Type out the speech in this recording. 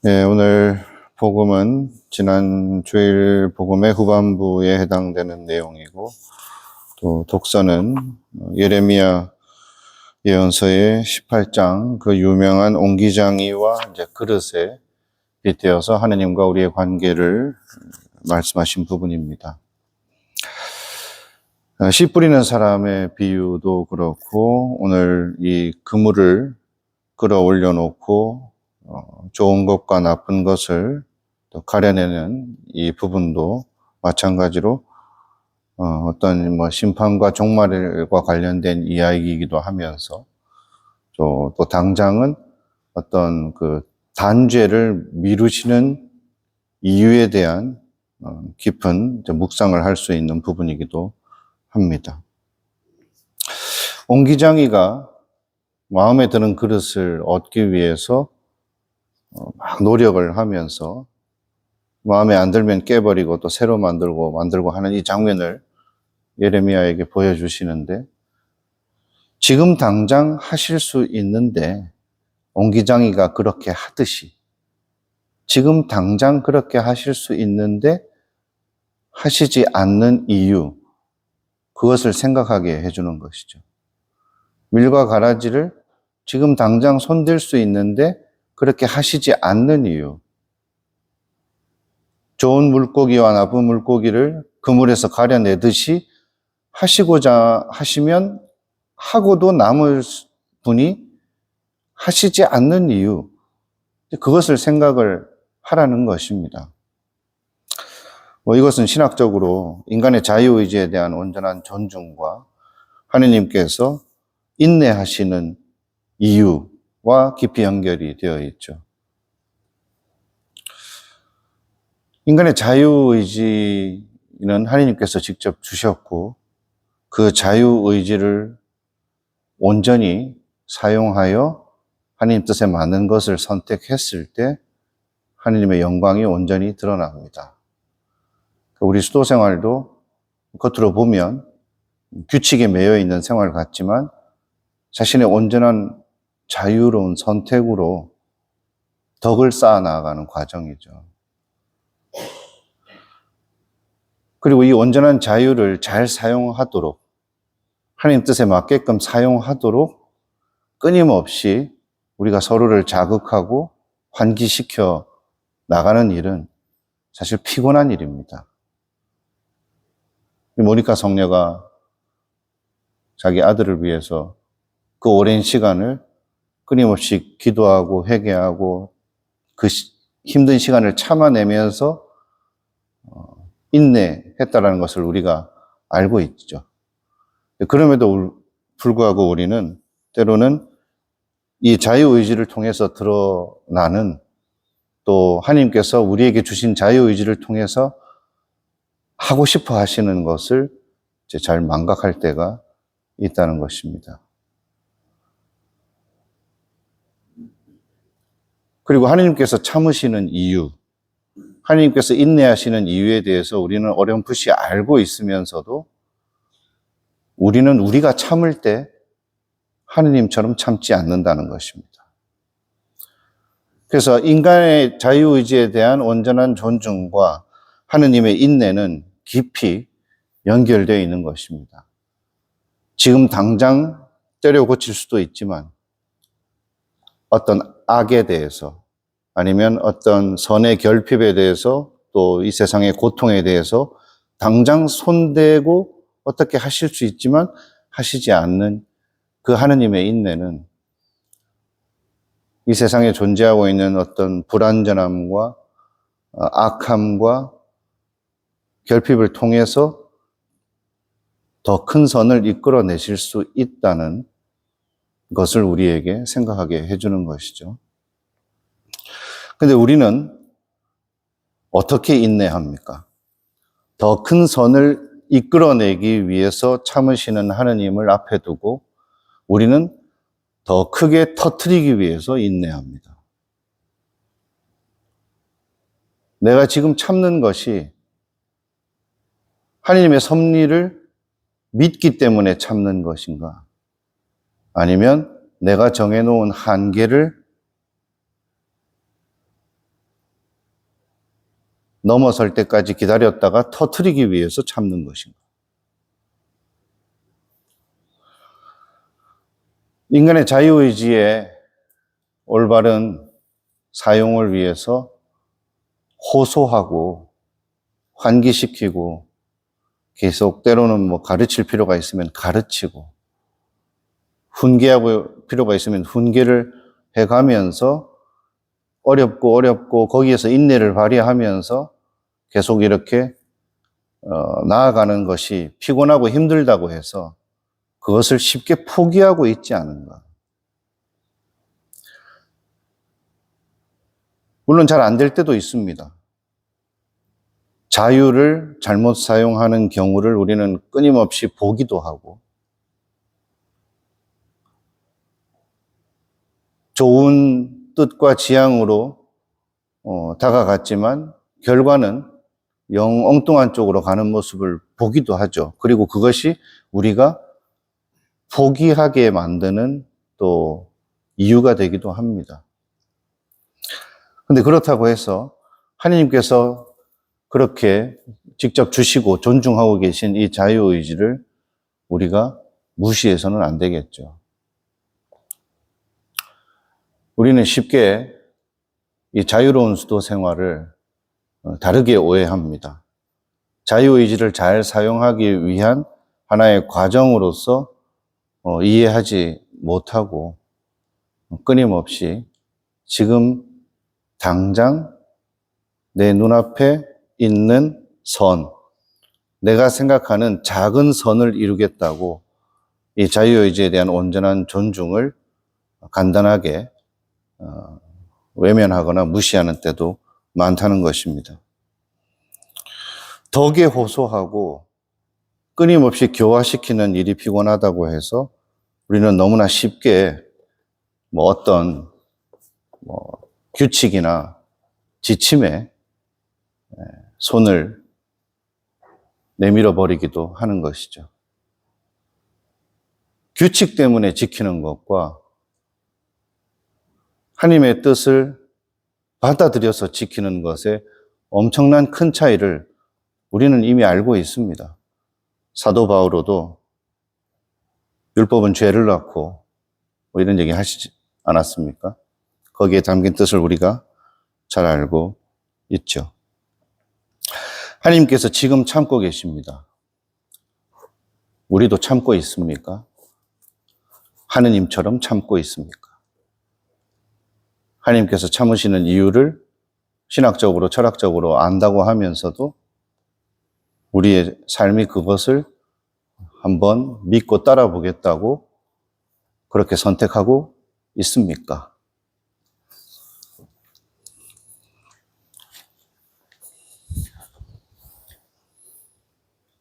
네, 오늘 복음은 지난 주일 복음의 후반부에 해당되는 내용이고, 또 독서는 예레미야 예언서의 18장, 그 유명한 옹기장이와 이제 그릇에 빗대어서 하느님과 우리의 관계를 말씀하신 부분입니다. 씨 뿌리는 사람의 비유도 그렇고, 오늘 이 그물을 끌어올려 놓고 좋은 것과 나쁜 것을 또 가려내는 이 부분도 마찬가지로 어떤 심판과 종말과 관련된 이야기이기도 하면서 또 당장은 어떤 그 단죄를 미루시는 이유에 대한 깊은 묵상을 할 수 있는 부분이기도 합니다. 옹기장이가 마음에 드는 그릇을 얻기 위해서 막 노력을 하면서 마음에 안 들면 깨버리고 또 새로 만들고 하는 이 장면을 예레미야에게 보여주시는데, 지금 당장 하실 수 있는데 옹기장이가 그렇게 하듯이 지금 당장 그렇게 하실 수 있는데 하시지 않는 이유, 그것을 생각하게 해주는 것이죠. 밀과 가라지를 지금 당장 손댈 수 있는데 그렇게 하시지 않는 이유, 좋은 물고기와 나쁜 물고기를 그물에서 가려내듯이 하시고자 하시면 하고도 남을 분이 하시지 않는 이유, 그것을 생각을 하라는 것입니다. 이것은 신학적으로 인간의 자유의지에 대한 온전한 존중과 하느님께서 인내하시는 이유와 깊이 연결이 되어 있죠. 인간의 자유의지는 하느님께서 직접 주셨고, 그 자유의지를 온전히 사용하여 하느님 뜻에 맞는 것을 선택했을 때 하느님의 영광이 온전히 드러납니다. 우리 수도 생활도 겉으로 보면 규칙에 매여 있는 생활 같지만 자신의 온전한 자유로운 선택으로 덕을 쌓아 나가는 과정이죠. 그리고 이 온전한 자유를 잘 사용하도록, 하나님 뜻에 맞게끔 사용하도록 끊임없이 우리가 서로를 자극하고 환기시켜 나가는 일은 사실 피곤한 일입니다. 모니카 성녀가 자기 아들을 위해서 그 오랜 시간을 끊임없이 기도하고 회개하고 그 힘든 시간을 참아내면서 인내했다라는 것을 우리가 알고 있죠. 그럼에도 불구하고 우리는 때로는 이 자유의지를 통해서 드러나는, 또 하나님께서 우리에게 주신 자유의지를 통해서 하고 싶어 하시는 것을 잘 망각할 때가 있다는 것입니다. 그리고 하나님께서 참으시는 이유, 하나님께서 인내하시는 이유에 대해서 우리는 어렴풋이 알고 있으면서도 우리는 우리가 참을 때 하나님처럼 참지 않는다는 것입니다. 그래서 인간의 자유의지에 대한 온전한 존중과 하나님의 인내는 깊이 연결되어 있는 것입니다. 지금 당장 때려 고칠 수도 있지만 어떤 악에 대해서, 아니면 어떤 선의 결핍에 대해서, 또 이 세상의 고통에 대해서 당장 손대고 어떻게 하실 수 있지만 하시지 않는 그 하느님의 인내는 이 세상에 존재하고 있는 어떤 불완전함과 악함과 결핍을 통해서 더 큰 선을 이끌어내실 수 있다는 것을 우리에게 생각하게 해주는 것이죠. 근데 우리는 어떻게 인내합니까? 더 큰 선을 이끌어내기 위해서 참으시는 하느님을 앞에 두고 우리는 더 크게 터뜨리기 위해서 인내합니다. 내가 지금 참는 것이 하느님의 섭리를 믿기 때문에 참는 것인가? 아니면 내가 정해놓은 한계를 넘어설 때까지 기다렸다가 터뜨리기 위해서 참는 것인가? 인간의 자유의지의 올바른 사용을 위해서 호소하고 환기시키고 계속 때로는 가르칠 필요가 있으면 가르치고 훈계하고 필요가 있으면 훈계를 해가면서 어렵고 거기에서 인내를 발휘하면서 계속 이렇게 나아가는 것이 피곤하고 힘들다고 해서 그것을 쉽게 포기하고 있지 않은가. 물론 잘 안 될 때도 있습니다. 자유를 잘못 사용하는 경우를 우리는 끊임없이 보기도 하고 좋은 뜻과 지향으로 다가갔지만 결과는 영 엉뚱한 쪽으로 가는 모습을 보기도 하죠. 그리고 그것이 우리가 포기하게 만드는 또 이유가 되기도 합니다. 근데 그렇다고 해서 하나님께서 그렇게 직접 주시고 존중하고 계신 이 자유의지를 우리가 무시해서는 안 되겠죠. 우리는 쉽게 이 자유로운 수도 생활을 다르게 오해합니다. 자유의지를 잘 사용하기 위한 하나의 과정으로서 이해하지 못하고 끊임없이 지금 당장 내 눈앞에 있는 선, 내가 생각하는 작은 선을 이루겠다고 이 자유의지에 대한 온전한 존중을 간단하게 외면하거나 무시하는 때도 많다는 것입니다. 덕에 호소하고 끊임없이 교화시키는 일이 피곤하다고 해서 우리는 너무나 쉽게 어떤 규칙이나 지침에 손을 내밀어 버리기도 하는 것이죠. 규칙 때문에 지키는 것과 하나님의 뜻을 받아들여서 지키는 것에 엄청난 큰 차이를 우리는 이미 알고 있습니다. 사도 바오로도 율법은 죄를 낳고 이런 얘기 하시지 않았습니까? 거기에 담긴 뜻을 우리가 잘 알고 있죠. 하나님께서 지금 참고 계십니다. 우리도 참고 있습니까? 하느님처럼 참고 있습니까? 하나님께서 참으시는 이유를 신학적으로, 철학적으로 안다고 하면서도 우리의 삶이 그것을 한번 믿고 따라 보겠다고 그렇게 선택하고 있습니까?